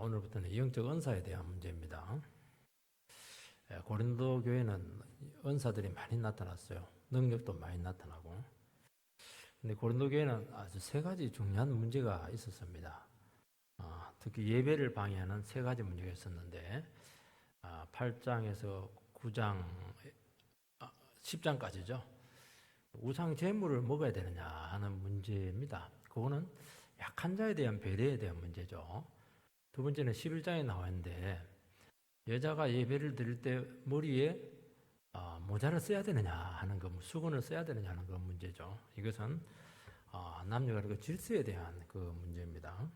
오늘부터는 영적 은사에 대한 문제입니다. 고린도 교회는 은사들이 많이 나타났어요. 능력도 많이 나타나고. 근데 고린도 교회는 아주 세 가지 중요한 문제가 있었습니다. 특히 예배를 방해하는 세 가지 문제가 있었는데 8장에서 9장, 10장까지죠. 우상 제물을 먹어야 되느냐 하는 문제입니다. 그거는 약한 자에 대한 배려에 대한 문제죠. 두 번째는 11장에 나와 있는데 여자가 예배를 드릴 때 머리에 모자를 써야 되느냐 하는 그 수건을 써야 되느냐 하는 그 문제죠. 이것은 남녀가 그 질서에 대한 그 문제입니다.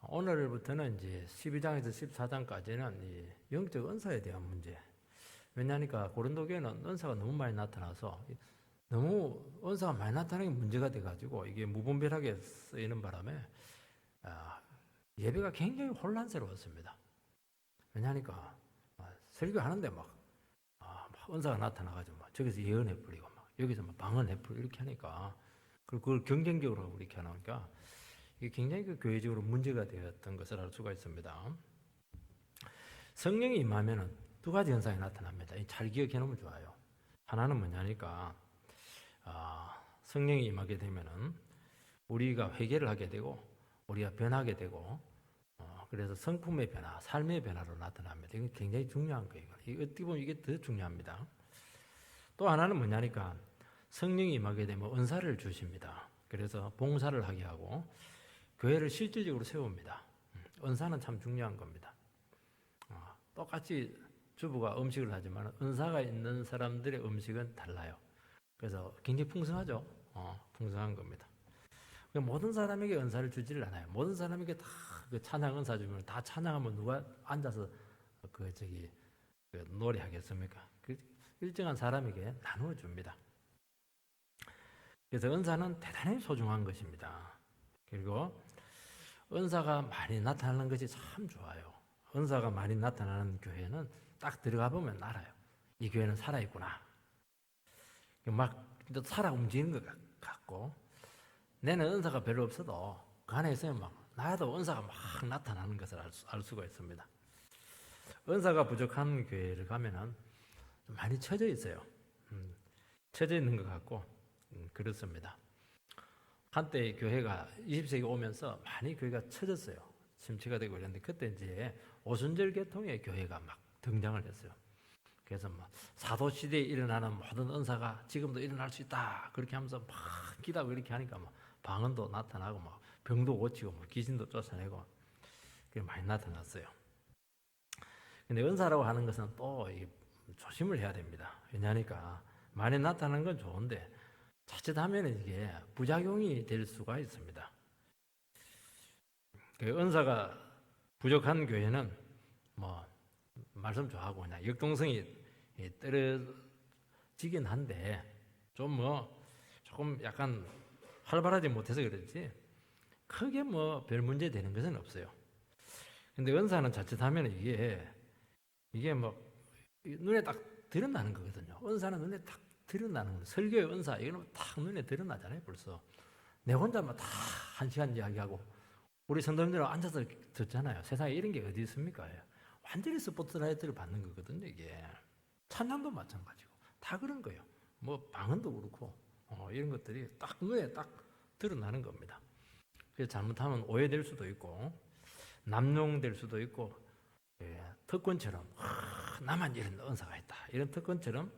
오늘부터는 이제 12장에서 14장까지는 이 영적 은사에 대한 문제. 왜냐하니까 고린도 교회는 은사가 너무 많이 나타나서 너무 은사가 많이 나타나는 게 문제가 돼가지고 이게 무분별하게 쓰이는 바람에 예배가 굉장히 혼란스러웠습니다. 왜냐하니까 설교하는데 막 은사가 나타나가지고 막 저기서 예언해 버리고 막 여기서 막 방언해 버리고 이렇게 하니까 그걸 경쟁적으로 하고 이렇게 하니까 이게 굉장히 그 교회적으로 문제가 되었던 것을 알 수가 있습니다. 성령이 임하면은 두 가지 현상이 나타납니다. 잘 기억해 놓으면 좋아요. 하나는 뭐냐니까 성령이 임하게 되면은 우리가 회개를 하게 되고 우리가 변하게 되고 그래서 성품의 변화, 삶의 변화로 나타납니다. 이건 굉장히 중요한 거예요. 어떻게 보면 이게 더 중요합니다. 또 하나는 뭐냐니까 성령이 임하게 되면 은사를 주십니다. 그래서 봉사를 하게 하고 교회를 실질적으로 세웁니다. 은사는 참 중요한 겁니다. 똑같이 주부가 음식을 하지만 은사가 있는 사람들의 음식은 달라요. 그래서 굉장히 풍성하죠. 풍성한 겁니다. 모든 사람에게 은사를 주지를 않아요. 모든 사람에게 다 그 찬양 은사 주면 다 찬양하면 누가 앉아서 노래하겠습니까? 일정한 사람에게 나누어 줍니다. 그래서 은사는 대단히 소중한 것입니다. 그리고 은사가 많이 나타나는 것이 참 좋아요. 은사가 많이 나타나는 교회는 딱 들어가 보면 알아요. 이 교회는 살아있구나. 막 살아 움직이는 것 같고 내는 은사가 별로 없어도 그 안에 있으면 막 나도 은사가 막 나타나는 것을 알 수가 있습니다. 은사가 부족한 교회를 가면은 많이 처져 있어요. 처져 있는 것 같고 그렇습니다. 한때 교회가 20세기 오면서 많이 교회가 처졌어요. 침체가 되고 이랬는데 그때 이제 오순절 계통의 교회가 막 등장을 했어요. 그래서 막 사도 시대에 일어나는 모든 은사가 지금도 일어날 수 있다 그렇게 하면서 막 기도하고 이렇게 하니까 막 방언도 나타나고 막 병도 고치고 막 귀신도 쫓아내고 그게 많이 나타났어요. 근데 은사라고 하는 것은 또 조심을 해야 됩니다. 왜냐하니까 많이 나타나는 건 좋은데 자칫하면 이게 부작용이 될 수가 있습니다. 그 은사가 부족한 교회는 뭐 말씀 좋아하고 그냥 역동성이 떨어지긴 한데 조금 약간 활발하지 못해서 그렇지 크게 뭐 별 문제 되는 것은 없어요. 근데 은사는 자칫하면 이게 뭐 눈에 딱 드러나는 거거든요. 은사는 눈에 딱 드러나는 거예요. 설교의 은사 이거는 딱 눈에 드러나잖아요. 벌써 내 혼자만 다 1시간 이야기하고 우리 성도님들은 앉아서 듣잖아요. 세상에 이런 게 어디 있습니까? 완전히 스포트라이트를 받는 거거든요. 이게 찬양도 마찬가지고 다 그런 거예요. 뭐 방언도 그렇고 이런 것들이 딱 눈에 딱 드러나는 겁니다. 그래서 잘못하면 오해될 수도 있고 남용될 수도 있고 특권처럼 나만 이런 은사가 있다 이런 특권처럼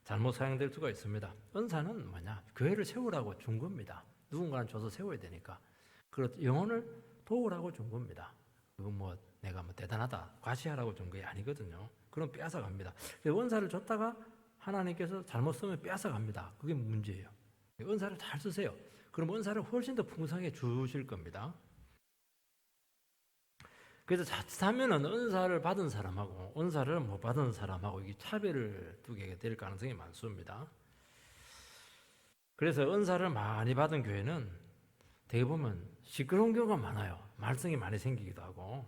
잘못 사용될 수가 있습니다. 은사는 뭐냐? 교회를 세우라고 준 겁니다. 누군가는 줘서 세워야 되니까. 그리고 영혼을 도우라고 준 겁니다. 그거 뭐 내가 뭐 대단하다 과시하라고 준 게 아니거든요. 그럼 빼앗아 갑니다. 은사를 줬다가 하나님께서 잘못 쓰면 빼앗아 갑니다. 그게 문제예요. 은사를 잘 쓰세요. 그럼 은사를 훨씬 더 풍성하게 주실 겁니다. 그래서 자칫하면은 은사를 받은 사람하고 은사를 못 받은 사람하고 이게 차별을 두게 될 가능성이 많습니다. 그래서 은사를 많이 받은 교회는 대개 보면 시끄러운 경우가 많아요. 말썽이 많이 생기기도 하고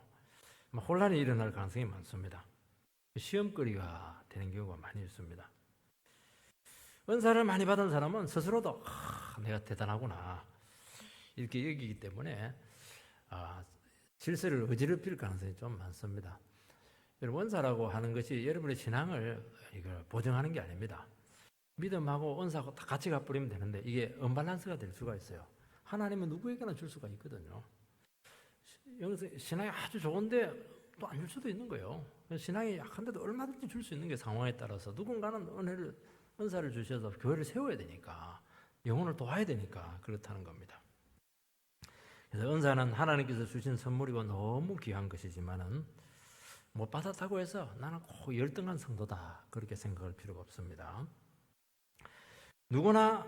혼란이 일어날 가능성이 많습니다. 시험거리가 되는 경우가 많이 있습니다. 은사를 많이 받은 사람은 스스로도 내가 대단하구나 이렇게 여기기 때문에 질서를 어지럽힐 가능성이 좀 많습니다. 여러분, 은사라고 하는 것이 여러분의 신앙을 이걸 보증하는 게 아닙니다. 믿음하고 은사하고 다 같이 가버리면 되는데 이게 언밸런스가 될 수가 있어요. 하나님은 누구에게나 줄 수가 있거든요. 신앙이 아주 좋은데 또 안 줄 수도 있는 거예요. 신앙이 약한데도 얼마든지 줄 수 있는 게 상황에 따라서 누군가는 은사를 주셔서 교회를 세워야 되니까, 영혼을 도와야 되니까 그렇다는 겁니다. 그래서 은사는 하나님께서 주신 선물이고 너무 귀한 것이지만은 못 받았다고 해서 나는 꼭 열등한 성도다 그렇게 생각할 필요가 없습니다. 누구나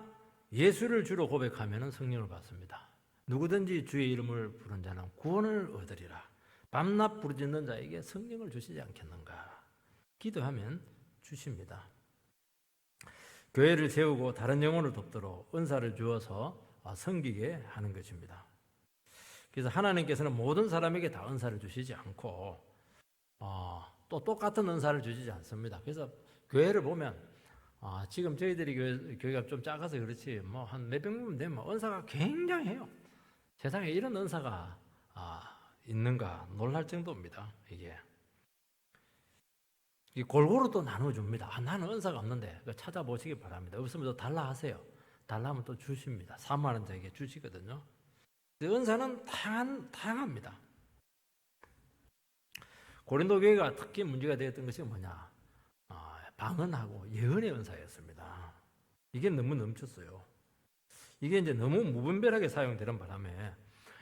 예수를 주로 고백하면 성령을 받습니다. 누구든지 주의 이름을 부른 자는 구원을 얻으리라. 밤낮 부르짖는 자에게 성령을 주시지 않겠는가. 기도하면 주십니다. 교회를 세우고 다른 영혼을 돕도록 은사를 주어서 섬기게 하는 것입니다. 그래서 하나님께서는 모든 사람에게 다 은사를 주시지 않고 또 똑같은 은사를 주시지 않습니다. 그래서 교회를 보면 지금 저희들이 교회가 좀 작아서 그렇지 뭐 한 몇백 명 되면 은사가 굉장해요. 세상에 이런 은사가 있는가 놀랄 정도입니다. 이게 골고루 또 나눠줍니다. 나는 은사가 없는데 찾아보시기 바랍니다. 없으면 또 달라 하세요. 달라 하면 또 주십니다. 사모하는 자에게 주시거든요. 은사는 다양합니다. 고린도 교회가 특히 문제가 되었던 것이 뭐냐? 방언하고 예언의 은사였습니다. 이게 너무 넘쳤어요. 이게 이제 너무 무분별하게 사용되는 바람에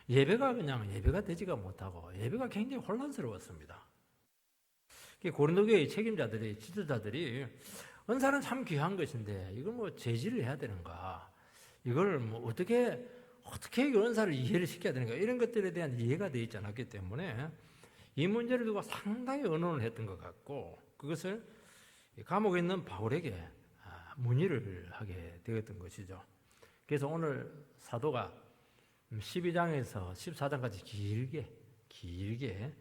예배가 그냥 예배가 되지가 못하고 예배가 굉장히 혼란스러웠습니다. 고린도 교회의 책임자들이, 지도자들이 은사는 참 귀한 것인데 이걸 뭐 제지를 해야 되는가? 이걸 뭐 어떻게 이 은사를 이해를 시켜야 되는가? 이런 것들에 대한 이해가 되어 있지 않았기 때문에 이 문제를 두고 상당히 언론을 했던 것 같고 그것을 감옥에 있는 바울에게 문의를 하게 되었던 것이죠. 그래서 오늘 사도가 12장에서 14장까지 길게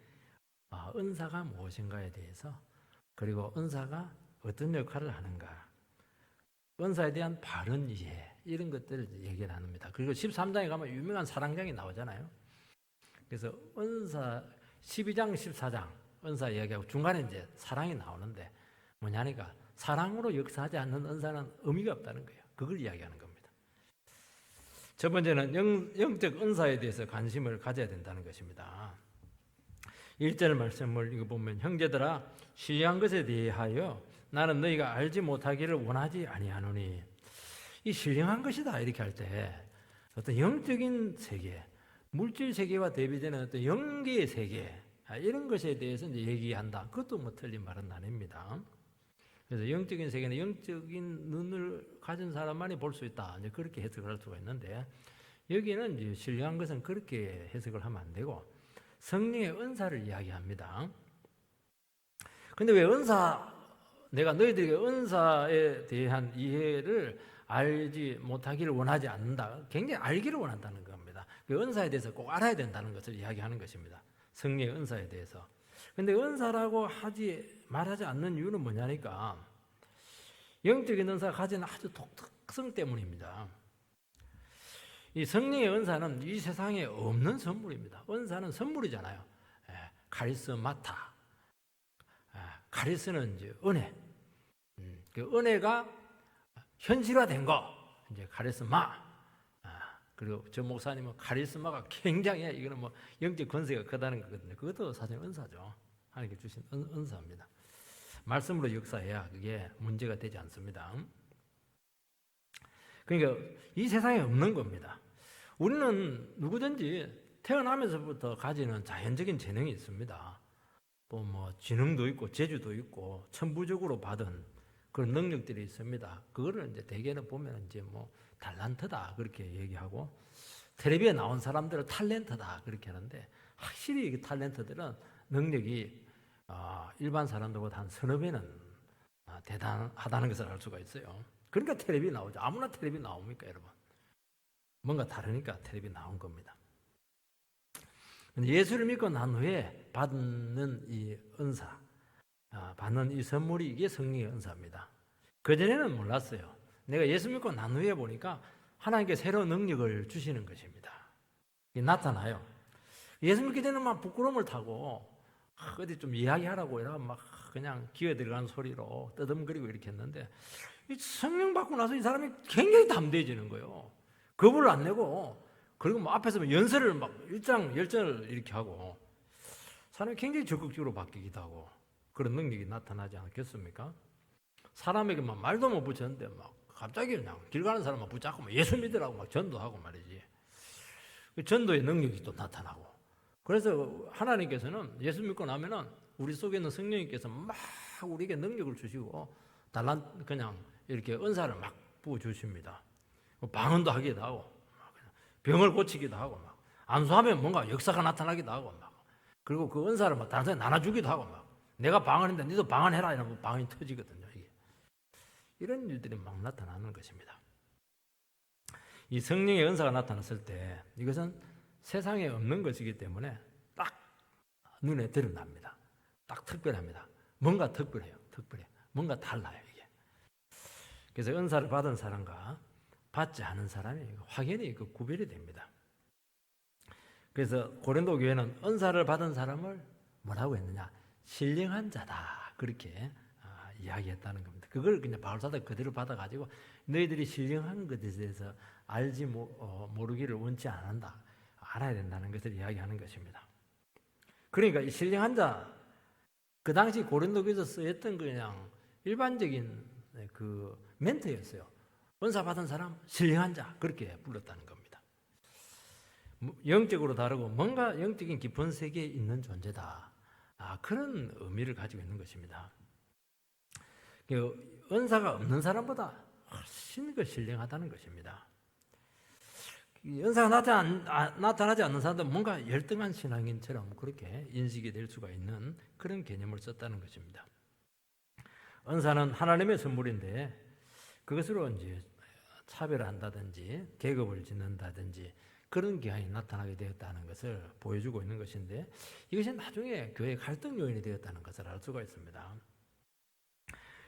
은사가 무엇인가에 대해서 그리고 은사가 어떤 역할을 하는가 은사에 대한 바른 이해 이런 것들을 얘기를 합니다. 그리고 13장에 가면 유명한 사랑장이 나오잖아요. 그래서 은사 12장 14장 은사 이야기하고 중간에 이제 사랑이 나오는데 뭐냐니까 사랑으로 역사하지 않는 은사는 의미가 없다는 거예요. 그걸 이야기하는 겁니다. 첫 번째는 영적 은사에 대해서 관심을 가져야 된다는 것입니다. 1절 말씀을 읽어보면 형제들아 신령한 것에 대하여 나는 너희가 알지 못하기를 원하지 아니하노니 이 신령한 것이다 이렇게 할 때 어떤 영적인 세계 물질 세계와 대비되는 어떤 영계의 세계 이런 것에 대해서 이제 얘기한다. 그것도 뭐 틀린 말은 아닙니다. 그래서 영적인 세계는 영적인 눈을 가진 사람만이 볼 수 있다. 이제 그렇게 해석을 할 수가 있는데 여기는 이제 신령한 것은 그렇게 해석을 하면 안 되고 성령의 은사를 이야기합니다. 근데 왜 내가 너희들에게 은사에 대한 이해를 알지 못하기를 원하지 않는다. 굉장히 알기를 원한다는 겁니다. 그 은사에 대해서 꼭 알아야 된다는 것을 이야기하는 것입니다. 성령의 은사에 대해서. 근데 은사라고 말하지 않는 이유는 뭐냐니까 영적인 은사가 가진 아주 독특성 때문입니다. 이 성령의 은사는 이 세상에 없는 선물입니다. 은사는 선물이잖아요. 카리스마타. 카리스는 이제 은혜. 그 은혜가 현실화된 거. 이제 카리스마. 그리고 저 목사님은 카리스마가 굉장해. 이거는 뭐 영적 권세가 크다는 거거든요. 그것도 사실 은사죠. 하나님께 주신 은사입니다. 말씀으로 역사해야 그게 문제가 되지 않습니다. 그러니까 이 세상에 없는 겁니다. 우리는 누구든지 태어나면서부터 가지는 자연적인 재능이 있습니다. 또 뭐 지능도 있고 재주도 있고 천부적으로 받은 그런 능력들이 있습니다. 그거를 이제 대개는 보면 이제 뭐 달란트다 그렇게 얘기하고 텔레비에 나온 사람들을 탤런트다 그렇게 하는데 확실히 이 탤런트들은 능력이 일반 사람들보다 한 서너 배는 대단하다는 것을 알 수가 있어요. 그러니까 텔레비에 나오죠. 아무나 텔레비에 나옵니까, 여러분? 뭔가 다르니까 텔레비에 나온 겁니다. 예수를 믿고 난 후에 받는 이 은사, 받는 이 선물이 이게 성령의 은사입니다. 그전에는 몰랐어요. 내가 예수 믿고 난 후에 보니까 하나님께 새로운 능력을 주시는 것입니다. 이게 나타나요. 예수 믿게 되는 막 부끄러움을 타고 어디 좀 이야기하라고 이러면 막 그냥 기어 들어가는 소리로 떠듬거리고 이렇게 했는데 이 성령 받고 나서 이 사람이 굉장히 담대해지는 거예요. 겁을 안 내고 그리고 뭐 앞에서 뭐 연설을 막 열전을 이렇게 하고 사람이 굉장히 적극적으로 바뀌기도 하고 그런 능력이 나타나지 않겠습니까? 사람에게 막 말도 못 붙였는데 막 갑자기 그냥 길 가는 사람만 붙잡고 막 예수 믿으라고 막 전도하고 말이지. 그 전도의 능력이 또 나타나고. 그래서 하나님께서는 예수 믿고 나면은 우리 속에 있는 성령님께서 막 우리에게 능력을 주시고 달란 그냥 이렇게 은사를 막 부어 주십니다. 방언도 하기도 하고 병을 고치기도 하고 막 안수하면 뭔가 역사가 나타나기도 하고 막 그리고 그 은사를 막 다른 사람에 나눠주기도 하고 막 내가 방언했는데 너도 방언해라 이러면 방언이 터지거든요. 이게. 이런 일들이 막 나타나는 것입니다. 이 성령의 은사가 나타났을 때 이것은 세상에 없는 것이기 때문에 딱 눈에 드러납니다. 딱 특별합니다. 뭔가 특별해요. 특별해. 뭔가 달라요 이게. 그래서 은사를 받은 사람과 받지 않은 사람이 확연히 그 구별이 됩니다. 그래서 고린도 교회는 은사를 받은 사람을 뭐라고 했느냐? 신령한 자다 그렇게 이야기했다는 겁니다. 그걸 그냥 바울 사도가 그대로 받아가지고 너희들이 신령한 것에 대해서 알지 모르기를 원치 않는다. 알아야 된다는 것을 이야기하는 것입니다. 그러니까 이 신령한 자, 그 당시 고린도 교회에서 쓰였던 그냥 일반적인 그 멘트였어요. 은사 받은 사람, 신령한 자 그렇게 불렀다는 겁니다. 영적으로 다르고 뭔가 영적인 깊은 세계에 있는 존재다. 그런 의미를 가지고 있는 것입니다. 은사가 없는 사람보다 훨씬 신령하다는 것입니다. 은사가 나타나지 않는 사람들은 뭔가 열등한 신앙인처럼 그렇게 인식이 될 수가 있는 그런 개념을 썼다는 것입니다. 은사는 하나님의 선물인데 그것으로 이제 차별한다든지 계급을 짓는다든지 그런 기한이 나타나게 되었다는 것을 보여주고 있는 것인데 이것이 나중에 교회의 갈등 요인이 되었다는 것을 알 수가 있습니다.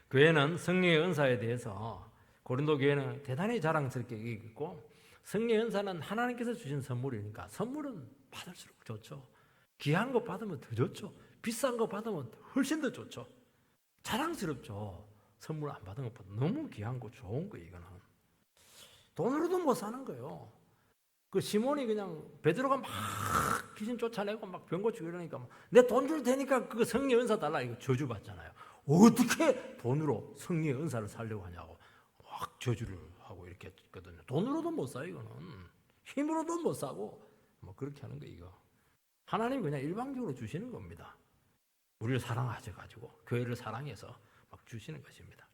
교회는 성령의 은사에 대해서 고린도 교회는 대단히 자랑스럽게 여기고 성령의 은사는 하나님께서 주신 선물이니까 선물은 받을수록 좋죠. 귀한 거 받으면 더 좋죠. 비싼 거 받으면 훨씬 더 좋죠. 자랑스럽죠. 선물 안 받은 것보다 너무 귀한 거 좋은 거 이거는. 돈으로도 못 사는 거예요. 그 시몬이 그냥 베드로가 막 귀신 쫓아내고 막 병 고치고 이러니까 내 돈 줄 테니까 그거 성령 은사 달라 이거 저주 받잖아요. 어떻게 돈으로 성령의 은사를 살려고 하냐고 막 저주를 하고 이렇게 했거든요. 돈으로도 못 사 이거는 힘으로도 못 사고 뭐 그렇게 하는 거 이거 하나님 그냥 일방적으로 주시는 겁니다. 우리를 사랑하셔가지고 교회를 사랑해서 막 주시는 것입니다.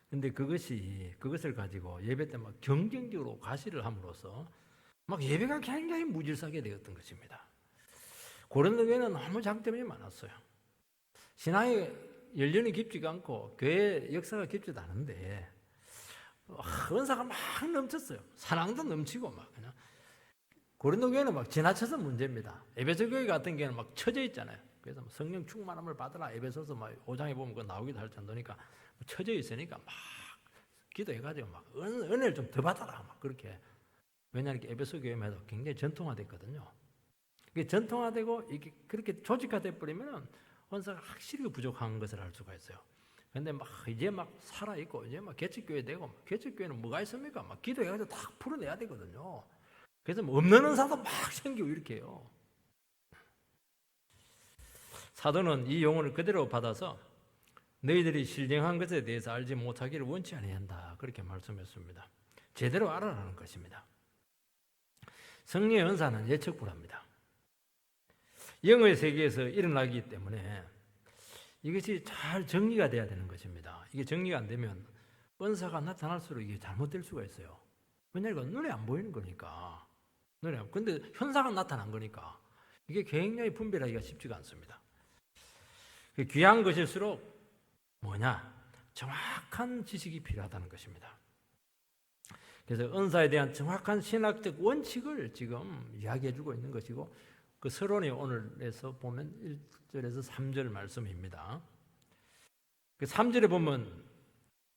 근데 그것을 가지고 예배 때 막 경쟁적으로 과시를 함으로써 막 예배가 굉장히 무질서하게 되었던 것입니다. 고린도 교회는 너무 장점이 많았어요. 신앙의 연륜이 깊지가 않고 교회 역사가 깊지도 않은데 은사가 막 넘쳤어요. 사랑도 넘치고 막 그냥 고린도 교회는 막 지나쳐서 문제입니다. 에베소 교회 같은 경우는 막 처져 있잖아요. 그래서 성령 충만함을 받으라 에베소서 막 5장에 보면 그거 나오기도 할 정도니까 처져 있으니까 막 기도해가지고 막 은혜를 좀 더 받아라 막 그렇게. 왜냐하면 에베소 교회마다 굉장히 전통화됐거든요. 이게 전통화되고 이게 그렇게 조직화돼 버리면은 은사가 확실히 부족한 것을 알 수가 있어요. 근데 막 이제 막 살아 있고 이제 막 개척교회 되고 개척교회는 뭐가 있습니까? 막 기도해가지고 다 풀어내야 되거든요. 그래서 뭐 없는 은사도 막 생기고 이렇게 해요. 사도는 이 용어를 그대로 받아서 너희들이 신령한 것에 대해서 알지 못하기를 원치 아니한다 그렇게 말씀했습니다. 제대로 알아라는 것입니다. 성령의 은사는 예측불합니다. 영의 세계에서 일어나기 때문에 이것이 잘 정리가 돼야 되는 것입니다. 이게 정리가 안 되면 은사가 나타날수록 이게 잘못될 수가 있어요. 왜냐하면 눈에 안 보이는 거니까. 근데 현상은 나타난 거니까 이게 굉장히 분별하기가 쉽지가 않습니다. 귀한 것일수록 뭐냐? 정확한 지식이 필요하다는 것입니다. 그래서 은사에 대한 정확한 신학적 원칙을 지금 이야기해주고 있는 것이고 그 서론이 오늘에서 보면 1절에서 3절 말씀입니다. 그 3절에 보면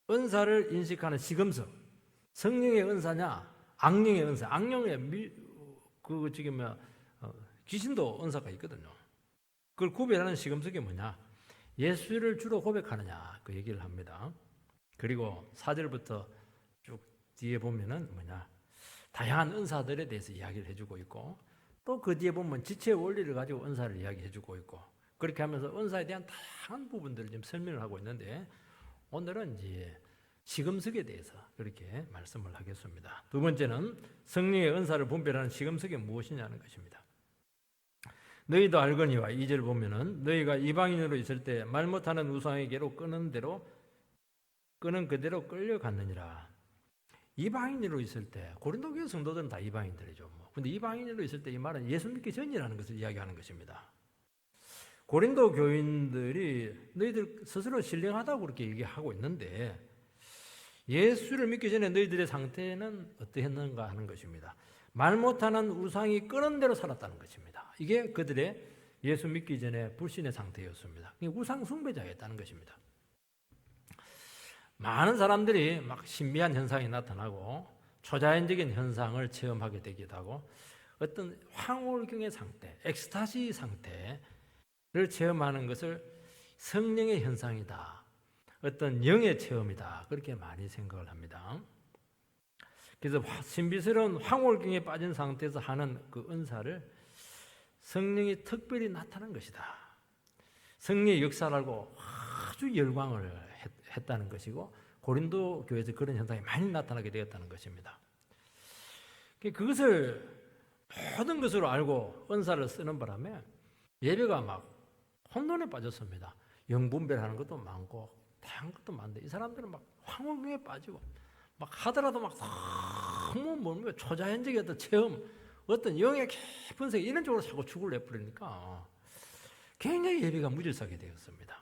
은사를 인식하는 시금석 성령의 은사냐 악령의 은사 악령의 그 지금 귀신도 은사가 있거든요. 그걸 구별하는 시금석이 뭐냐? 예수를 주로 고백하느냐 그 얘기를 합니다. 그리고 4절부터 쭉 뒤에 보면은 뭐냐? 다양한 은사들에 대해서 이야기를 해주고 있고 또 그 뒤에 보면 지체의 원리를 가지고 은사를 이야기해주고 있고 그렇게 하면서 은사에 대한 다양한 부분들을 지금 설명을 하고 있는데 오늘은 이제 시금석에 대해서 그렇게 말씀을 하겠습니다. 두 번째는 성령의 은사를 분별하는 시금석이 무엇이냐는 것입니다. 너희도 알거니와 2절 보면은 너희가 이방인으로 있을 때 말 못하는 우상에게로 끄는 그대로 끌려갔느니라. 이방인으로 있을 때 고린도 교회 성도들은 다 이방인들이죠. 근데 이방인으로 있을 때 이 말은 예수 믿기 전이라는 것을 이야기하는 것입니다. 고린도 교인들이 너희들 스스로 신령하다고 그렇게 얘기하고 있는데 예수를 믿기 전에 너희들의 상태는 어떠했는가 하는 것입니다. 말 못하는 우상이 끄는 대로 살았다는 것입니다. 이게 그들의 예수 믿기 전에 불신의 상태였습니다. 우상 숭배자였다는 것입니다. 많은 사람들이 막 신비한 현상이 나타나고 초자연적인 현상을 체험하게 되기도 하고 어떤 황홀경의 상태, 엑스타시 상태를 체험하는 것을 성령의 현상이다. 어떤 영의 체험이다. 그렇게 많이 생각을 합니다. 그래서 신비스러운 황홀경에 빠진 상태에서 하는 그 은사를 성령이 특별히 나타난 것이다. 성령의 역사를 알고 아주 열광을 했다는 것이고 고린도 교회에서 그런 현상이 많이 나타나게 되었다는 것입니다. 그것을 모든 것으로 알고 은사를 쓰는 바람에 예배가 막 혼돈에 빠졌습니다. 영분별하는 것도 많고 다양한 것도 많은데 이 사람들은 막 황홀경에 빠지고 막 하더라도 막 너무 뭐 초자연적인 어떤 체험, 어떤 영의 깊은 세계 이런 쪽으로 자꾸 축을 내버리니까 굉장히 예배가 무질서하게 되었습니다.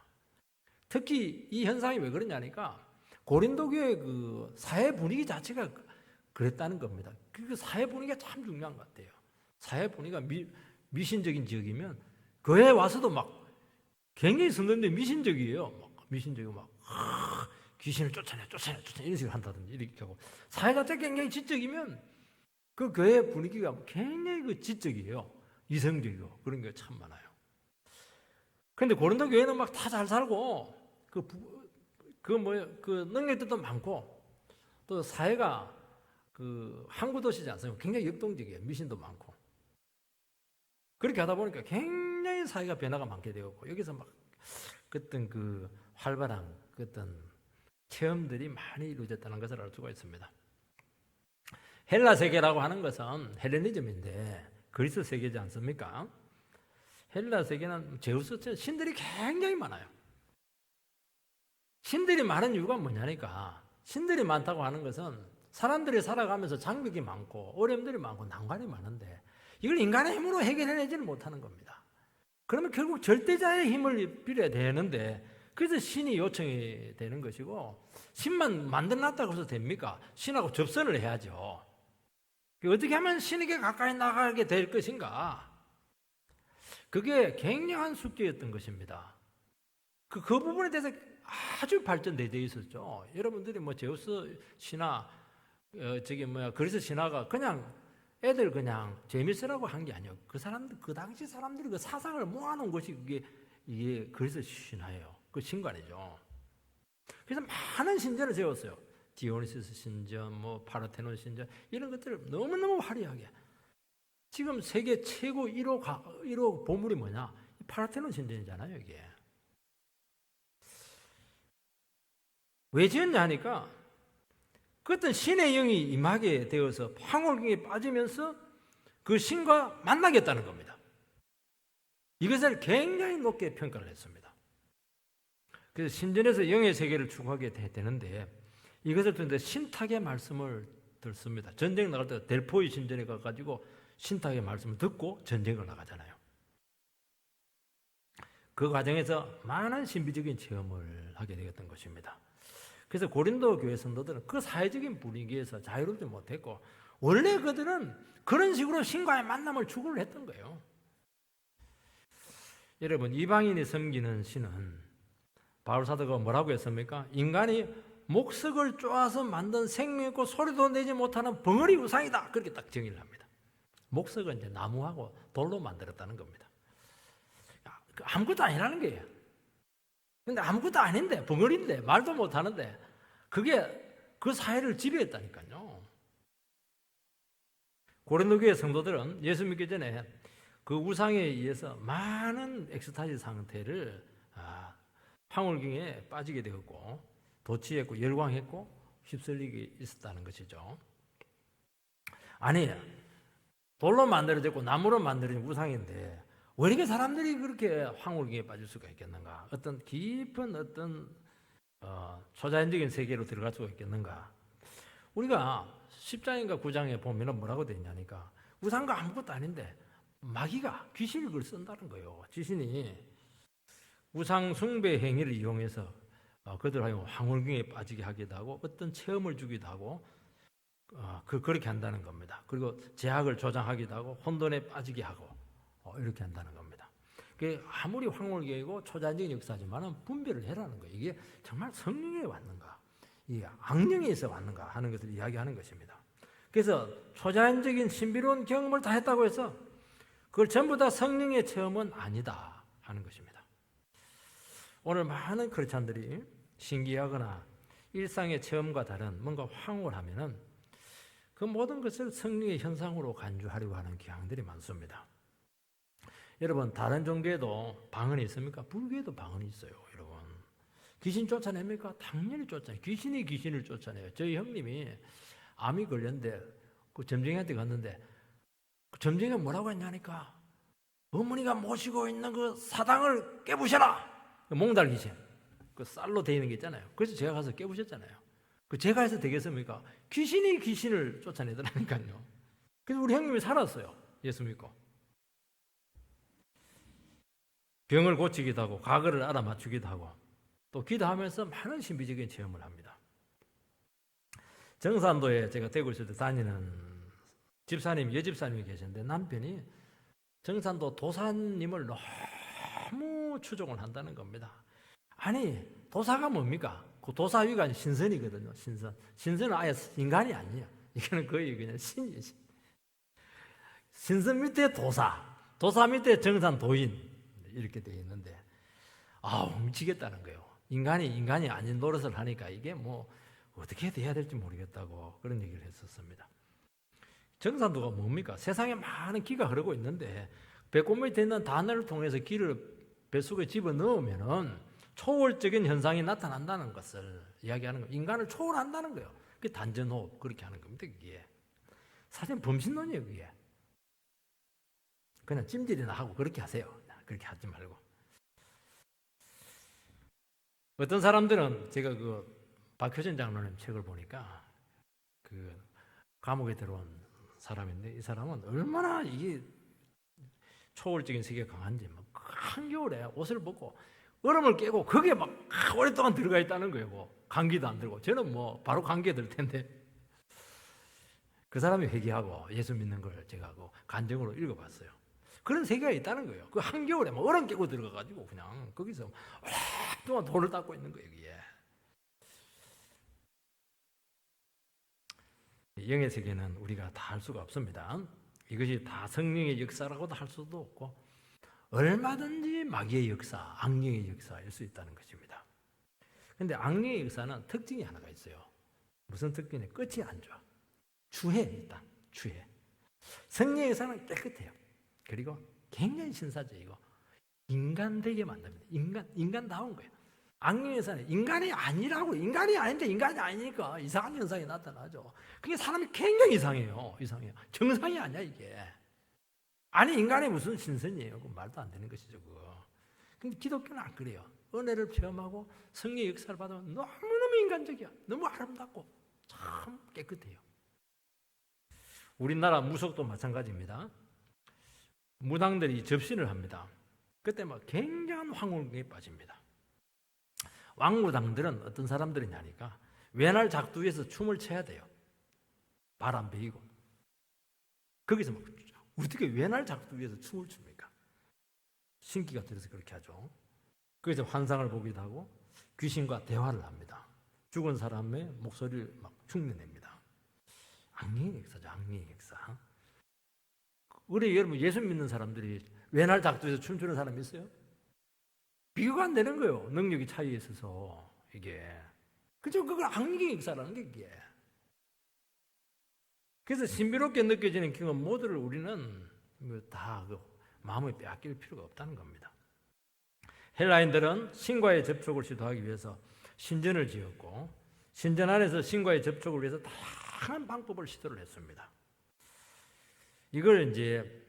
특히 이 현상이 왜 그러냐니까 고린도 교회 그 사회 분위기 자체가 그랬다는 겁니다. 그 사회 분위기가 참 중요한 것 같아요. 사회 분위기가 미신적인 지역이면 교회에 와서도 막 굉장히 성도님들이 미신적이에요. 막 미신적이고 막 귀신을 쫓아내 이런 식으로 한다든지 이렇게 하고 사회 자체가 굉장히 지적이면 그 교회 분위기가 굉장히 그 지적이에요. 이성적이고 그런 게 참 많아요. 그런데 고린도 교회는 막 다 잘 살고 그 능력들도 많고 또 사회가 그 항구 도시지 않습니까? 굉장히 역동적이에요. 미신도 많고 그렇게 하다 보니까 굉장히 사회가 변화가 많게 되었고 여기서 막 어떤 그 활발한 어떤 체험들이 많이 이루어졌다는 것을 알 수가 있습니다. 헬라 세계라고 하는 것은 헬레니즘인데 그리스 세계지 않습니까? 헬라 세계는 제우스 신들이 굉장히 많아요. 신들이 많은 이유가 뭐냐니까 신들이 많다고 하는 것은 사람들이 살아가면서 장벽이 많고 어려움들이 많고 난관이 많은데 이걸 인간의 힘으로 해결해내지는 못하는 겁니다. 그러면 결국 절대자의 힘을 빌어야 되는데 그래서 신이 요청이 되는 것이고 신만 만들어놨다고 해서 됩니까? 신하고 접선을 해야죠. 어떻게 하면 신에게 가까이 나가게 될 것인가? 그게 굉장한 숙제였던 것입니다. 그 부분에 대해서 아주 발전되어 있었죠. 여러분들이 뭐 제우스 신화, 그리스 신화가 그냥 애들 그냥 재밌으라고 한 게 아니에요. 그 사람들, 그 당시 사람들이 그 사상을 모아놓은 것이 이게 그리스 신화예요. 그 신관이죠. 그래서 많은 신전을 세웠어요. 디오니시스 신전, 뭐 파르테논 신전 이런 것들을 너무너무 화려하게. 지금 세계 최고 1호 보물이 뭐냐? 파르테논 신전이잖아요, 이게. 왜 지었냐 하니까 그 어떤 신의 영이 임하게 되어서 황홀경에 빠지면서 그 신과 만나겠다는 겁니다. 이것을 굉장히 높게 평가를 했습니다. 그래서 신전에서 영의 세계를 추구하게 되는데 이것을 통해서 신탁의 말씀을 듣습니다. 전쟁 나갈 때 델포이 신전에 가가지고 신탁의 말씀을 듣고 전쟁을 나가잖아요. 그 과정에서 많은 신비적인 체험을 하게 되었던 것입니다. 그래서 고린도 교회 성도들은 그 사회적인 분위기에서 자유롭지 못했고 원래 그들은 그런 식으로 신과의 만남을 추구를 했던 거예요. 여러분 이방인이 섬기는 신은 바울 사도가 뭐라고 했습니까? 인간이 목석을 쪼아서 만든 생명 있고 소리도 내지 못하는 벙어리 우상이다. 그렇게 딱 정의를 합니다. 목석은 이제 나무하고 돌로 만들었다는 겁니다. 아무것도 아니라는 거예요. 근데 아무것도 아닌데, 벙어리인데, 말도 못하는데, 그게 그 사회를 지배했다니까요. 고린도교회 성도들은 예수 믿기 전에 그 우상에 의해서 많은 엑스타시 상태를 황홀경에 빠지게 되었고, 도취했고, 열광했고, 휩쓸리게 있었다는 것이죠. 아니에요. 돌로 만들어졌고 나무로 만들어진 우상인데 왜 이렇게 사람들이 그렇게 황홀경에 빠질 수가 있겠는가? 어떤 깊은 어떤 초자연적인 세계로 들어갈 수가 있겠는가? 우리가 10장인가 9장에 보면 뭐라고 되어 있냐니까 우상과 아무것도 아닌데 마귀가 귀신이 그걸 쓴다는 거예요. 귀신이 우상 숭배 행위를 이용해서 그들하여 황홀경에 빠지게 하기도 하고 어떤 체험을 주기도 하고 그렇게 한다는 겁니다. 그리고 제약을 조장하기도 하고 혼돈에 빠지게 하고 이렇게 한다는 겁니다. 그게 아무리 황홀경이고 초자연적인 역사지만 분별을 해라는 거예요. 이게 정말 성령에 왔는가, 이게 악령에서 왔는가 하는 것을 이야기하는 것입니다. 그래서 초자연적인 신비로운 경험을 다 했다고 해서 그걸 전부 다 성령의 체험은 아니다 하는 것입니다. 오늘 많은 크리스찬들이 신기하거나 일상의 체험과 다른 뭔가 황홀하면은 그 모든 것을 성령의 현상으로 간주하려고 하는 경향들이 많습니다. 여러분, 다른 종교에도 방언이 있습니까? 불교에도 방언이 있어요, 여러분. 귀신 쫓아냅니까? 당연히 쫓아내요. 귀신이 귀신을 쫓아내요. 저희 형님이 암이 걸렸는데 그 점쟁이한테 갔는데 그 점쟁이가 뭐라고 했냐니까 어머니가 모시고 있는 그 사당을 깨부셔라. 몽달 귀신. 그 쌀로 되어 있는 게 있잖아요. 그래서 제가 가서 깨부셨잖아요. 그 제가 해서 되겠습니까? 귀신이 귀신을 쫓아내더라니까요. 그래서 우리 형님이 살았어요. 예수 믿고. 병을 고치기도 하고 과거를 알아맞추기도 하고 또 기도하면서 많은 신비적인 체험을 합니다. 정산도에 제가 대구 있을 때 다니는 집사님, 여집사님이 계셨는데 남편이 정산도 도사님을 너무 추종을 한다는 겁니다. 아니, 도사가 뭡니까? 그 도사위가 신선이거든요. 신선은 아예 인간이 아니에요. 이거는 거의 그냥 신이에요. 신선 밑에 도사 밑에 정산 도인 이렇게 되어 있는데 미치겠다는 거예요. 인간이 아닌 노릇을 하니까 이게 뭐 어떻게 해야 될지 모르겠다고 그런 얘기를 했었습니다. 정산도가 뭡니까? 세상에 많은 기가 흐르고 있는데 배꼽 밑에 있는 단어를 통해서 기를 뱃속에 집어넣으면은 초월적인 현상이 나타난다는 것을 이야기하는 거예요. 인간을 초월한다는 거예요. 그게 단전호흡 그렇게 하는 겁니다. 그게 사실 범신론이에요. 그게 그냥 찜질이나 하고 그렇게 하세요. 그렇게 하지 말고. 어떤 사람들은 제가 그 박효진 장로님 책을 보니까 그 감옥에 들어온 사람인데 이 사람은 얼마나 이게 초월적인 세계가 강한지 막 한겨울에 옷을 벗고 얼음을 깨고 거기에 막 오랫동안 들어가 있다는 거예요. 뭐 감기도 안 들고 저는 뭐 바로 감기에 들 텐데 그 사람이 회개하고 예수 믿는 걸 제가 그 간증으로 읽어봤어요. 그런 세계가 있다는 거예요. 그 한겨울에 막 얼음 깨고 들어가가지고 그냥 거기서 오랫동안 돌을 닦고 있는 거예요. 이게 영의 세계는 우리가 다 할 수가 없습니다. 이것이 다 성령의 역사라고도 할 수도 없고 얼마든지 마귀의 역사, 악령의 역사일 수 있다는 것입니다. 그런데 악령의 역사는 특징이 하나가 있어요. 무슨 특징이? 끝이 안 좋아. 추해 일단 추해. 성령의 역사는 깨끗해요. 그리고 굉장히 신사적이고 인간되게 만듭니다. 인간다운 거예요. 악령의 역사는 인간이 아니라고 인간이 아닌데 인간이 아니니까 이상한 현상이 나타나죠. 그게 사람이 굉장히 이상해요. 정상이 아니야 이게. 아니 인간이 무슨 신선이에요. 그 말도 안 되는 것이죠. 그거. 근데 기독교는 안 그래요. 은혜를 체험하고 성령의 역사를 받으면 너무너무 인간적이야. 너무 아름답고 참 깨끗해요. 우리나라 무속도 마찬가지입니다. 무당들이 접신을 합니다. 그때 막 굉장한 황홀경에 빠집니다. 왕무당들은 어떤 사람들이냐니까 외날 작두에서 춤을 춰야 돼요. 바람 베이고 거기서 막 어떻게 외날 작두에서 춤을 춥니까? 신기가 들어서 그렇게 하죠. 거기서 환상을 보기도 하고 귀신과 대화를 합니다. 죽은 사람의 목소리를 막 흉내냅니다. 악령의 역사죠. 악령의 역사. 우리 여러분 예수 믿는 사람들이 외날 작두에서 춤추는 사람 있어요? 비교가 안 되는 거예요. 능력이 차이에 있어서 이게. 그죠? 그걸 악력의 역사라는 게 이게. 그래서 신비롭게 느껴지는 경험 모두를 우리는 다 마음에 빼앗길 필요가 없다는 겁니다. 헬라인들은 신과의 접촉을 시도하기 위해서 신전을 지었고 신전 안에서 신과의 접촉을 위해서 다양한 방법을 시도를 했습니다. 이걸 이제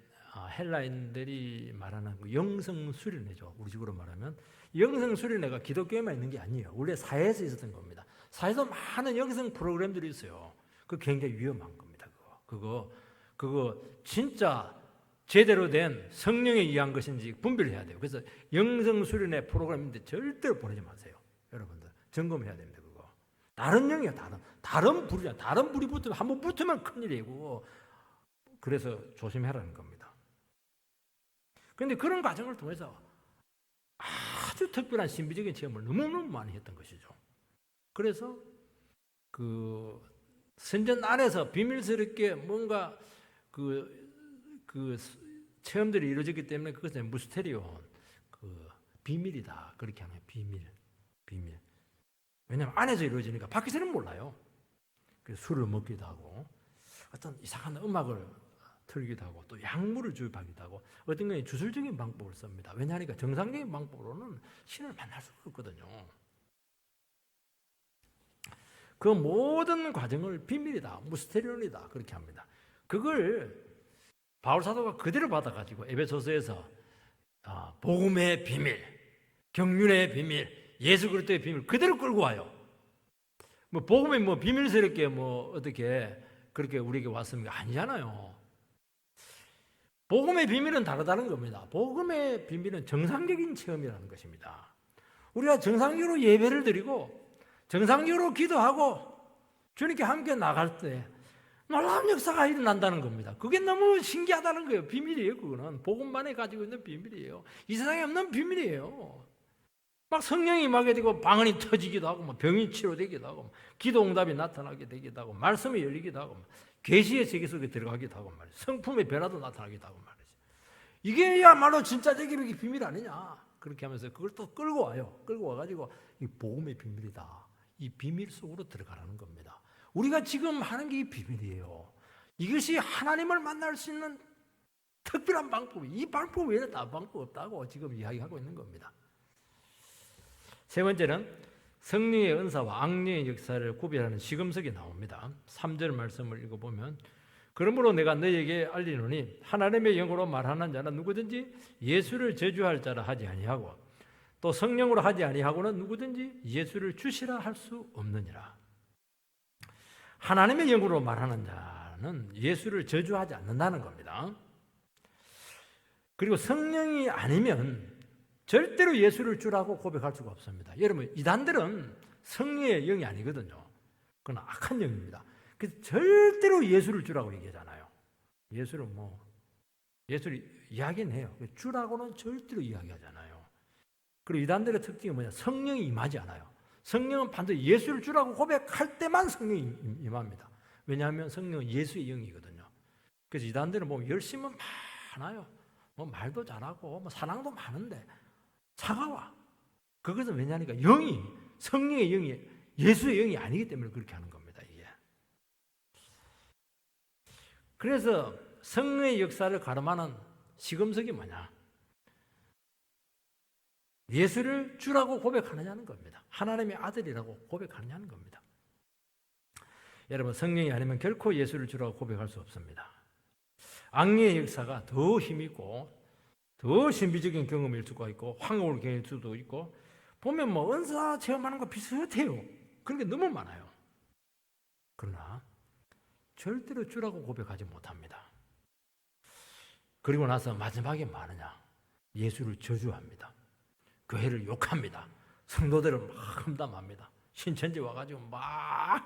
헬라인들이 말하는 영성수련회죠. 우리 식으로 말하면 영성수련회가 기독교에만 있는 게 아니에요. 원래 사회에서 있었던 겁니다. 사회에서 많은 영성 프로그램들이 있어요. 그거 굉장히 위험한 겁니다. 그거 진짜 제대로 된 성령에 의한 것인지 분별을 해야 돼요. 그래서 영성수련회 프로그램인데 절대로 보내지 마세요. 여러분들 점검해야 됩니다. 그거 다른 영이야. 다른 불이야. 다른 불이 붙으면 한번 붙으면 큰일이고 그래서 조심해라는 겁니다. 그런데 그런 과정을 통해서 아주 특별한 신비적인 체험을 너무너무 많이 했던 것이죠. 그래서 그 선전 안에서 비밀스럽게 뭔가 그 체험들이 이루어졌기 때문에 그것은 무스테리온, 비밀이다. 그렇게 하는 비밀. 왜냐하면 안에서 이루어지니까 밖에서는 몰라요. 그래서 술을 먹기도 하고 어떤 이상한 음악을 틀기도 하고 또 약물을 주입하기도 하고 어떤 경우에 주술적인 방법을 씁니다. 왜냐하니까 정상적인 방법으로는 신을 만날 수가 없거든요. 그 모든 과정을 비밀이다, 무스테리온이다 그렇게 합니다. 그걸 바울 사도가 그대로 받아가지고 에베소서에서 복음의 비밀, 경륜의 비밀, 예수 그리스도의 비밀 그대로 끌고 와요. 뭐 복음이 뭐 비밀스럽게 뭐 어떻게 그렇게 우리에게 왔습니까? 아니잖아요. 복음의 비밀은 다르다는 겁니다. 복음의 비밀은 정상적인 체험이라는 것입니다. 우리가 정상적으로 예배를 드리고 정상적으로 기도하고 주님께 함께 나갈 때 놀라운 역사가 일어난다는 겁니다. 그게 너무 신기하다는 거예요. 비밀이에요. 그거는 복음만에 가지고 있는 비밀이에요. 이 세상에 없는 비밀이에요. 막 성령이 임하게 되고 방언이 터지기도 하고 병이 치료되기도 하고 기도 응답이 나타나게 되기도 하고 말씀이 열리기도 하고 계시의 세계 속에 들어가기도 하고 말이죠. 성품의 변화도 나타나기도 하고 말이죠. 이게야말로 진짜적인 비밀 아니냐. 그렇게 하면서 그걸 또 끌고 와요. 끌고 와가지고 이 복음의 비밀이다. 이 비밀 속으로 들어가라는 겁니다. 우리가 지금 하는 게 이 비밀이에요. 이것이 하나님을 만날 수 있는 특별한 방법이 이 방법 외에는 다른 방법 없다고 지금 이야기하고 있는 겁니다. 세 번째는 성령의 은사와 악령의 역사를 구별하는 시금석이 나옵니다. 3절 말씀을 읽어보면 그러므로 내가 너에게 알리노니 하나님의 영으로 말하는 자는 누구든지 예수를 저주할 자라 하지 아니하고 또 성령으로 하지 아니하고는 누구든지 예수를 주시라 할 수 없느니라. 하나님의 영으로 말하는 자는 예수를 저주하지 않는다는 겁니다. 그리고 성령이 아니면 절대로 예수를 주라고 고백할 수가 없습니다. 여러분 이단들은 성령의 영이 아니거든요. 그건 악한 영입니다. 그래서 절대로 예수를 주라고 얘기하잖아요. 예수를 이야기는 해요. 주라고는 절대로 이야기하잖아요. 그리고 이단들의 특징이 뭐냐? 성령이 임하지 않아요. 성령은 반드시 예수를 주라고 고백할 때만 성령이 임합니다. 왜냐하면 성령은 예수의 영이거든요. 그래서 이단들은 뭐 열심은 많아요. 뭐 말도 잘하고 뭐 사랑도 많은데 차가워. 그것은 왜냐하니까 성령의 영이 예수의 영이 아니기 때문에 그렇게 하는 겁니다. 이게. 그래서 성령의 역사를 가름하는 시금석이 뭐냐? 예수를 주라고 고백하느냐는 겁니다. 하나님의 아들이라고 고백하느냐는 겁니다. 여러분 성령이 아니면 결코 예수를 주라고 고백할 수 없습니다. 악령의 역사가 더 힘있고 더 신비적인 경험일 수가 있고 황홀 경험일 수도 있고 보면 뭐 은사 체험하는 거 비슷해요. 그런 게 너무 많아요. 그러나 절대로 주라고 고백하지 못합니다. 그리고 나서 마지막에 뭐 하느냐? 예수를 저주합니다. 교회를 욕합니다. 성도들을 막 험담합니다. 신천지 와가지고 막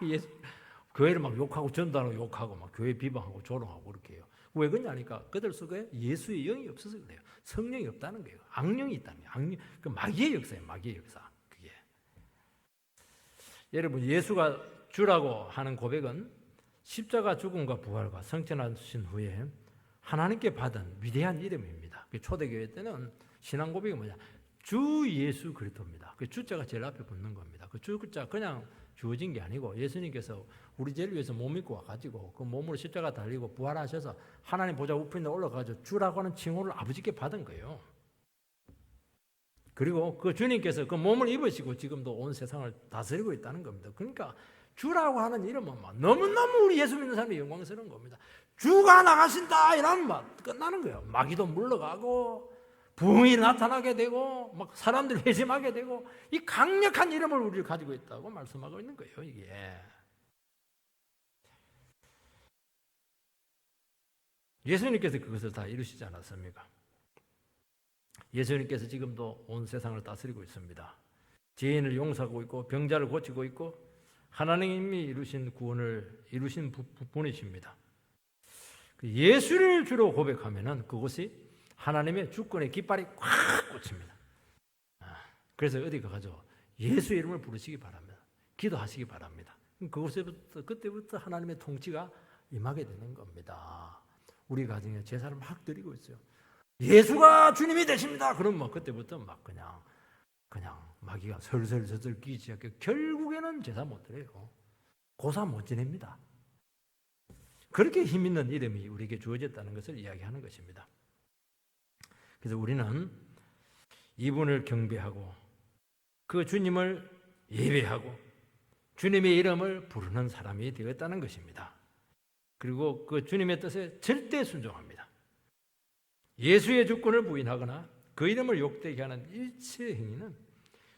교회를 막 욕하고 전도하고 욕하고 막 교회 비방하고 조롱하고 그렇게 해요. 왜 그러냐니까 그들 속에 예수의 영이 없어서 그래요. 성령이 없다는 거예요. 악령이 있다는 거예요. 악령, 그 마귀의 역사예요. 마귀의 역사. 그게. 여러분 예수가 주라고 하는 고백은 십자가 죽음과 부활과 성천하신 후에 하나님께 받은 위대한 이름입니다. 초대교회 때는 신앙 고백이 뭐냐? 주 예수 그리스도입니다. 그 주자가 제일 앞에 붙는 겁니다. 그 주자 그냥 주어진 게 아니고 예수님께서 우리 죄를 위해서 몸 입고 와가지고 그 몸으로 십자가 달리고 부활하셔서 하나님 보좌 우편에 올라가서 주라고 하는 칭호를 아버지께 받은 거예요. 그리고 그 주님께서 그 몸을 입으시고 지금도 온 세상을 다스리고 있다는 겁니다. 그러니까 주라고 하는 이름은 막 너무너무 우리 예수 믿는 사람이 영광스러운 겁니다. 주가 나가신다 이러면 막 끝나는 거예요. 마귀도 물러가고 부흥이 나타나게 되고 막 사람들 회심하게 되고 이 강력한 이름을 우리를 가지고 있다고 말씀하고 있는 거예요. 이게 예수님께서 그것을 다 이루시지 않았습니까? 예수님께서 지금도 온 세상을 다스리고 있습니다. 죄인을 용서하고 있고 병자를 고치고 있고 하나님이 이루신 구원을 이루신 분이십니다. 예수를 주로 고백하면은 그것이 하나님의 주권의 깃발이 꽉 꽂힙니다. 그래서 어디 가서 예수 이름을 부르시기 바랍니다. 기도하시기 바랍니다. 그때부터 하나님의 통치가 임하게 되는 겁니다. 우리 가정에 제사를 막 드리고 있어요. 예수가 주님이 되십니다. 그럼 뭐 그때부터 막 그냥 마귀가 설설설설 끼기 시작해 결국에는 제사 못 드려요. 고사 못 지냅니다. 그렇게 힘 있는 이름이 우리에게 주어졌다는 것을 이야기하는 것입니다. 그래서 우리는 이분을 경배하고 그 주님을 예배하고 주님의 이름을 부르는 사람이 되었다는 것입니다. 그리고 그 주님의 뜻에 절대 순종합니다. 예수의 주권을 부인하거나 그 이름을 욕되게 하는 일체 행위는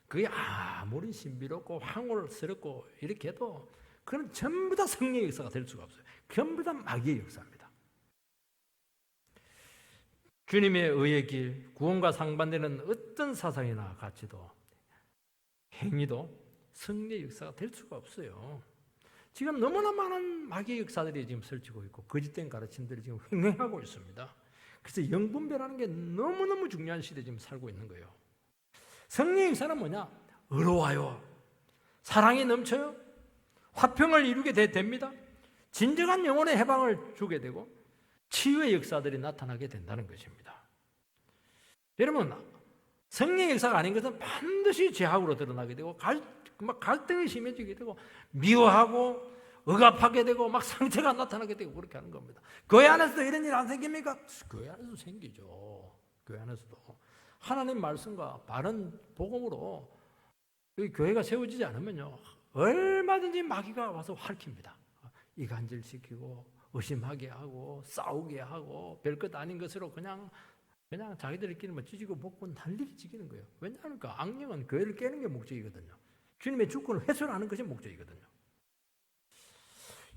그게 아무리 신비롭고 황홀스럽고 이렇게 해도 그건 전부 다 성령의 역사가 될 수가 없어요. 전부 다 마귀의 역사입니다. 주님의 의의 길, 구원과 상반되는 어떤 사상이나 가치도 행위도 성령의 역사가 될 수가 없어요. 지금 너무나 많은 마귀의 역사들이 지금 설치고 있고 거짓된 가르침들이 지금 횡행하고 있습니다. 그래서 영분별하는 게 너무너무 중요한 시대에 지금 살고 있는 거예요. 성령의 역사는 뭐냐? 의로와요. 사랑이 넘쳐요. 화평을 이루게 됩니다. 진정한 영혼의 해방을 주게 되고 치유의 역사들이 나타나게 된다는 것입니다. 여러분, 성령의 역사가 아닌 것은 반드시 죄악으로 드러나게 되고 갈등이 심해지게 되고 미워하고 억압하게 되고 막 상처가 나타나게 되고 그렇게 하는 겁니다. 교회 안에서도 이런 일 안 생깁니까? 교회 안에서도 생기죠. 교회 안에서도 하나님 말씀과 바른 복음으로 이 교회가 세워지지 않으면요 얼마든지 마귀가 와서 활킵니다. 이간질시키고 의심하게 하고 싸우게 하고 별것 아닌 것으로 그냥 자기들끼리 뭐 찢고 먹고 난리를 지기는 거예요. 왜냐하면 악령은 교회를 깨는 게 목적이거든요. 주님의 주권을 훼손하는 것이 목적이거든요.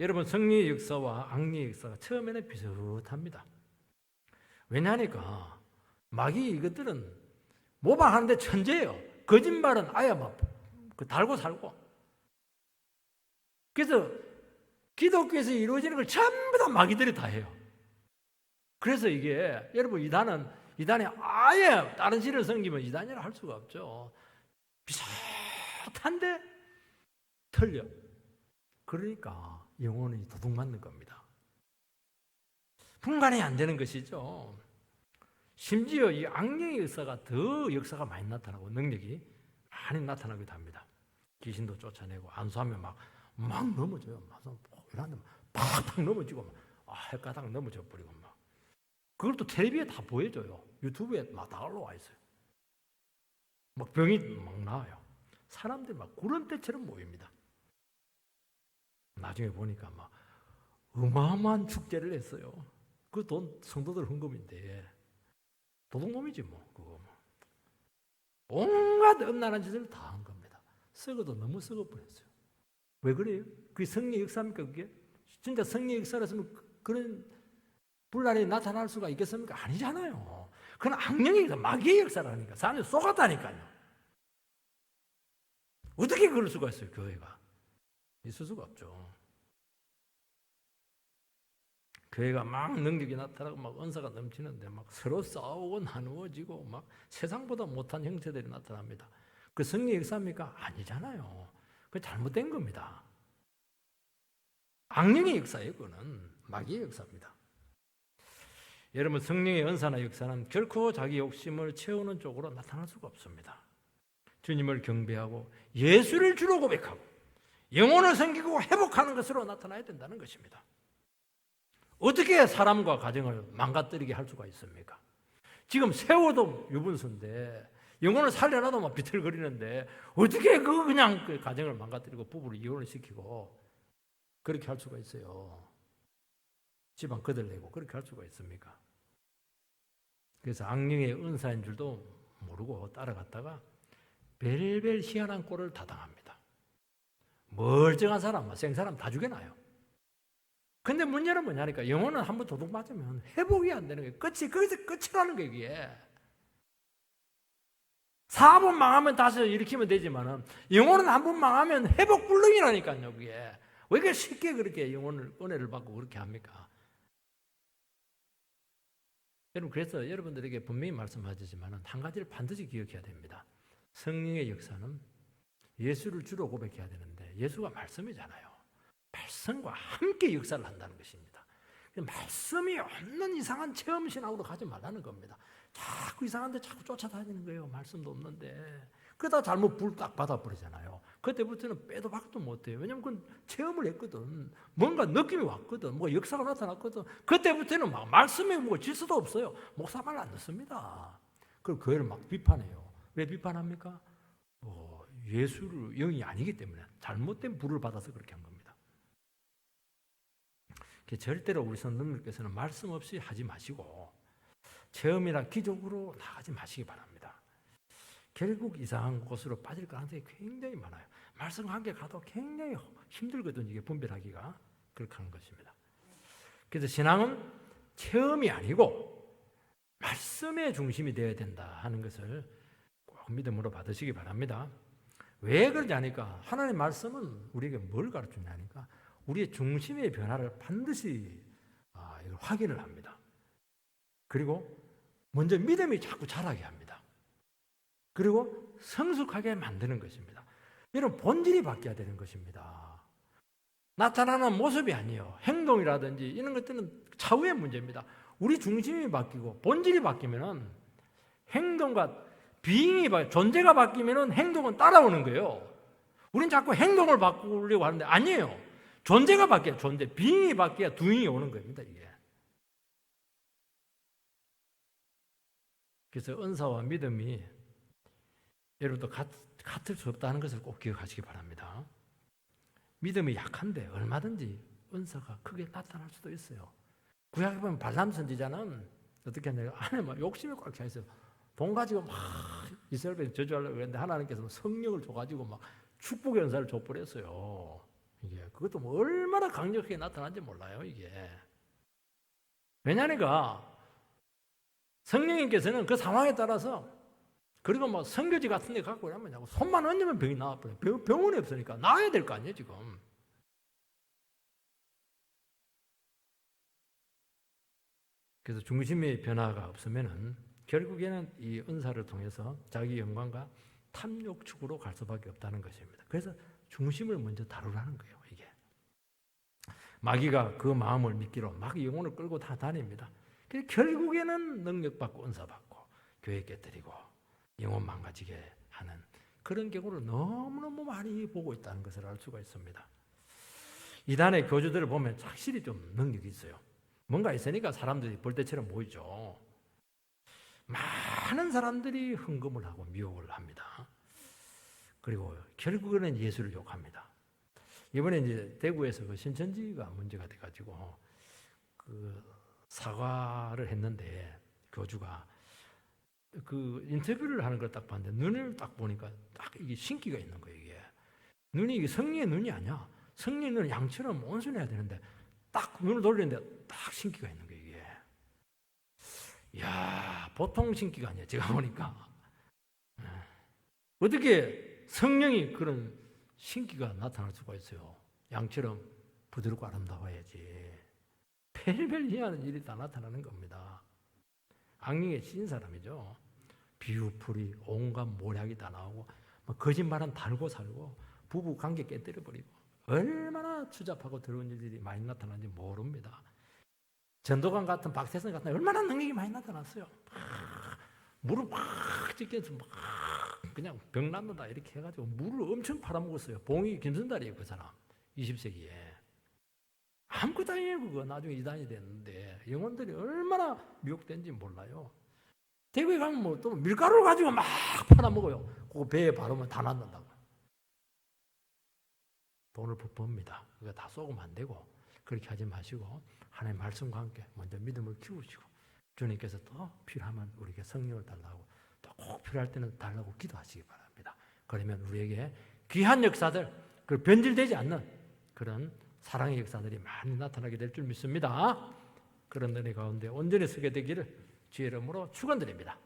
여러분, 성령의 역사와 악령의 역사가 처음에는 비슷합니다. 왜냐하니까 마귀 이것들은 모방하는데 천재예요. 거짓말은 아예 막 달고 살고. 그래서 기독교에서 이루어지는 걸 전부 다 마귀들이 다 해요. 그래서 이게 여러분 이단이 아예 다른 신을 섬기면 이단이라 할 수가 없죠. 비슷한데 틀려. 그러니까 영혼이 도둑맞는 겁니다. 분간이 안 되는 것이죠. 심지어 이 악령의 역사가 더 역사가 많이 나타나고 능력이 많이 나타나기도 합니다. 귀신도 쫓아내고 안수하면 막 넘어져요. 이런데 팍팍 넘어지고 헷가닥 넘어져 버리고 막. 그걸 또 텔레비에 다 보여줘요. 유튜브에 막 다 올라와 있어요. 막 병이 막 나와요. 사람들이 막 구름대처럼 모입니다. 나중에 보니까 막 어마어마한 축제를 했어요. 그 돈 성도들 헌금인데 도둑놈이지 뭐 그거. 온갖 음란한 짓을 다 한 겁니다. 썩어도 너무 썩어버렸어요. 왜 그래요? 그게 성령의 역사입니까? 그게 진짜 성령의 역사라서는 그런 분란이 나타날 수가 있겠습니까? 아니잖아요. 그건 악령의 역사, 마귀의 역사라니까. 사람이 속았다니까요. 어떻게 그럴 수가 있어요? 교회가 있을 수가 없죠. 교회가 막 능력이 나타나고 막 은사가 넘치는데 막 서로 싸우고 나누어지고 막 세상보다 못한 형체들이 나타납니다. 그 성령의 역사입니까? 아니잖아요. 그 잘못된 겁니다. 악령의 역사예요. 그거는 마귀의 역사입니다. 여러분, 성령의 은사나 역사는 결코 자기 욕심을 채우는 쪽으로 나타날 수가 없습니다. 주님을 경배하고 예수를 주로 고백하고 영혼을 섬기고 회복하는 것으로 나타나야 된다는 것입니다. 어떻게 사람과 가정을 망가뜨리게 할 수가 있습니까? 지금 세워도 유분수인데 영혼을 살려놔도 막 비틀거리는데 어떻게 그냥 그 가정을 망가뜨리고 부부를 이혼을 시키고 그렇게 할 수가 있어요. 집안 거들내고 그렇게 할 수가 있습니까? 그래서 악령의 은사인 줄도 모르고 따라갔다가 별별 희한한 꼴을 다 당합니다. 멀쩡한 사람, 생사람 다 죽여놔요. 근데 문제는 뭐냐니까 영혼은 한번 도둑 맞으면 회복이 안 되는 거예요. 거기서 끝이라는 거예요, 이게. 사번 망하면 다시 일으키면 되지만은 영혼은 한번 망하면 회복 불능이라니까요, 그게. 왜 이렇게 쉽게 그렇게 영혼을 은혜를 받고 그렇게 합니까? 여러분, 그래서 여러분들에게 분명히 말씀하지만은 한 가지를 반드시 기억해야 됩니다. 성령의 역사는 예수를 주로 고백해야 되는데 예수가 말씀이잖아요. 말씀과 함께 역사를 한다는 것입니다. 말씀이 없는 이상한 체험신학으로 가지 말라는 겁니다. 자꾸 이상한 데 자꾸 쫓아다니는 거예요. 말씀도 없는데. 그러다 잘못 불 딱 받아버리잖아요. 그때부터는 빼도 박도 못해요. 왜냐하면 그건 체험을 했거든. 뭔가 느낌이 왔거든. 뭐 역사가 나타났거든. 그때부터는 막 말씀에 뭐 질서도 없어요. 목사 말 안 듣습니다. 그리고 교회를 막 비판해요. 왜 비판합니까? 예수를 영이 아니기 때문에 잘못된 불을 받아서 그렇게 한 겁니다. 절대로 우리 성도님께서는 말씀 없이 하지 마시고 체험이나 기적으로 나가지 마시기 바랍니다. 결국 이상한 곳으로 빠질 가능성이 굉장히 많아요. 말씀 관계 가도 굉장히 힘들거든요. 이게 분별하기가. 그렇게 하는 것입니다. 그래서 신앙은 체험이 아니고 말씀의 중심이 되어야 된다 하는 것을 꼭 믿음으로 받으시기 바랍니다. 왜 그러냐니까 하나님의 말씀은 우리에게 뭘 가르치냐니까 우리의 중심의 변화를 반드시 확인을 합니다. 그리고 먼저 믿음이 자꾸 자라게 합니다. 그리고 성숙하게 만드는 것입니다. 이런 본질이 바뀌어야 되는 것입니다. 나타나는 모습이 아니에요. 행동이라든지 이런 것들은 차후의 문제입니다. 우리 중심이 바뀌고 본질이 바뀌면은 행동과 비잉이 존재가 바뀌면은 행동은 따라오는 거예요. 우린 자꾸 행동을 바꾸려고 하는데 아니에요. 존재가 바뀌어야 존재, 비잉이 바뀌어야 두잉이 오는 겁니다, 이게. 그래서 은사와 믿음이 여러분도 같을 수 없다는 것을 꼭 기억하시기 바랍니다. 믿음이 약한데 얼마든지 은사가 크게 나타날 수도 있어요. 구약에 보면 발람 선지자는 어떻게 했냐면 안에 막 욕심이 꽉 차 있어요. 돈 가지고 막 이스라엘 저주하려고 그랬는데 하나님께서 성령을 줘가지고 막 축복의 은사를 줘버렸어요. 이게 그것도 뭐 얼마나 강력하게 나타난지 몰라요, 이게. 왜냐니까 성령님께서는 그 상황에 따라서 그리고 뭐 선교지 같은 데 갖고 오냐면 손만 얹으면 병이 나와버려요. 병원이 없으니까 나와야 될 거 아니에요, 지금. 그래서 중심의 변화가 없으면은 결국에는 이 은사를 통해서 자기 영광과 탐욕축으로 갈 수밖에 없다는 것입니다. 그래서 중심을 먼저 다루라는 거예요, 이게. 마귀가 그 마음을 미끼로 막 영혼을 끌고 다 다닙니다. 그래서 결국에는 능력받고 은사받고 교회 깨뜨리고 영혼 망가지게 하는 그런 경우를 너무너무 많이 보고 있다는 것을 알 수가 있습니다. 이단의 교주들을 보면 확실히 좀 능력이 있어요. 뭔가 있으니까 사람들이 벌떼처럼 모이죠. 많은 사람들이 흥금을 하고 미혹을 합니다. 그리고 결국에는 예수를 욕합니다. 이번에 이제 대구에서 그 신천지가 문제가 돼가지고 그 사과를 했는데 교주가 그 인터뷰를 하는 걸 딱 봤는데 눈을 딱 보니까 딱 이게 신기가 있는 거예요. 이게 눈이 이게 성령의 눈이 아니야. 성령의 눈은 양처럼 온순해야 되는데 딱 눈을 돌리는데 딱 신기가 있는 거예요. 이게 이야 보통 신기가 아니야. 제가 보니까 어떻게 성령이 그런 신기가 나타날 수가 있어요. 양처럼 부드럽고 아름다워야지. 별별 희한한 일이 다 나타나는 겁니다. 악령에 씌인 사람이죠. 비유풀이 온갖 모략이 다 나오고 거짓말은 달고 살고 부부 관계 깨뜨려버리고 얼마나 추잡하고 더러운 일들이 많이 나타나는지 모릅니다. 전도관 같은 박태선 같은 얼마나 능력이 많이 나타났어요. 물을 막 찢겨서 막 그냥 병 낫는다 이렇게 해가지고 물을 엄청 팔아먹었어요. 봉이 김선달이에요, 그 사람. 20세기에. 아무것도 아니에요, 그거. 나중에 이단이 됐는데 영혼들이 얼마나 미혹된지 몰라요. 대구에 가면 뭐 또 밀가루를 가지고 막 팔아먹어요. 그거 배에 바르면 다 낫는다고. 돈을 법니다. 그거 다 쏘면 안 되고 그렇게 하지 마시고 하나님의 말씀과 함께 먼저 믿음을 키우시고 주님께서 더 필요하면 우리에게 성령을 달라고 또 꼭 필요할 때는 달라고 기도하시기 바랍니다. 그러면 우리에게 귀한 역사들, 그 변질되지 않는 그런 사랑의 역사들이 많이 나타나게 될 줄 믿습니다. 그런 은혜 가운데 온전히 서게 되기를 주의 이름으로 축원드립니다.